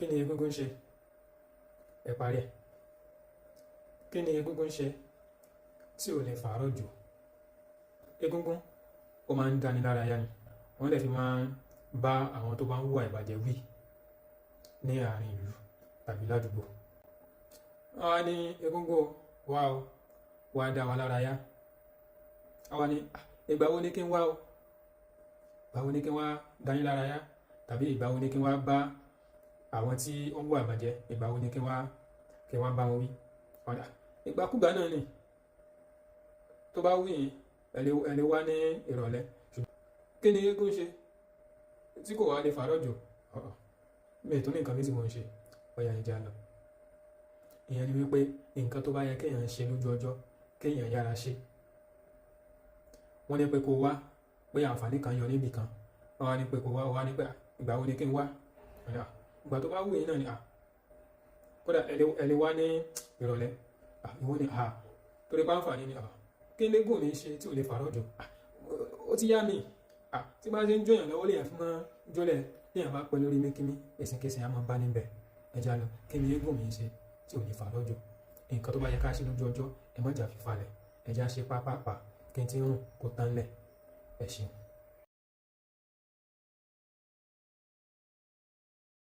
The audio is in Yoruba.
Kí ni egúngún ń ṣe? Ẹ parí ẹ̀. Kí ni egúngún ń ṣe tí ò lè fàárọ̀ jù? Egúngún ó máa ń dáni lára yá ni. Wọ́n dẹ̀ fi máa ń bá àwọn tó bá ń hùwà ìbàjẹ́ wí ní àárín ìlú tàbí ládùúgbò. Wọ́n wá ní egúngún wá o, wá dá wa lára yá. Wọ́n wá ní ìgbà wo ni kí n wá o? Ìgbà wo ni kí n wá dá yín lára yá? Tàbí ìgbà wo ni kí n wá bá àwọn tí ó ń hùwà ìbàjẹ́, ìgbà wo ni kí n wá bá wọn wí? Wọ́n ní ìgbàkúgbà náà ni tó bá wù yín ẹ lè wá ní ìrọ̀lẹ́. Kí ni eégún ṣe tí kò wá lè fàárọ̀ jù? Mi ò tún ní nǹkan méjì mo ń ṣe, ọ̀yà ìjà lọ. Ìyẹn ni wípé nǹkan tó bá yẹ kéèyàn ṣe lójú ọjọ́ kéèyàn yára ṣe. Wọ́n ní pé kó wá, pé àǹfààní kan yọ níbì kan. Wọ́n wá ní pé kó wá, wá ní pé ìgbà wo ni kí n wá? Ìgbà tó bá wù yín náà ni kódà ẹ lè wá ní ìrọ̀lẹ́. Ìwọ ni torí pé àǹfààní ni kí légún ní ṣe tí ò lè fàárọ̀ jù? Ó ti yá mi. Tí bá ṣe ń jóyàn lọ́wọ́ lèèyàn fi máa jólẹ̀ léèyàn bá pẹ́ lórí mékíní ẹ̀sìnkẹsìn á máa bá níbẹ̀. Ẹja lọ, kí ni eégún mi ń ṣe tí ò lè fàárọ̀ jù? Nǹkan tó bá yẹ ká ṣe lójú ọjọ́ ẹ má jà fi falẹ̀. Ẹja ṣe pápápá kí n tí ń rùn kó tán lẹ̀. Ẹ ṣeun.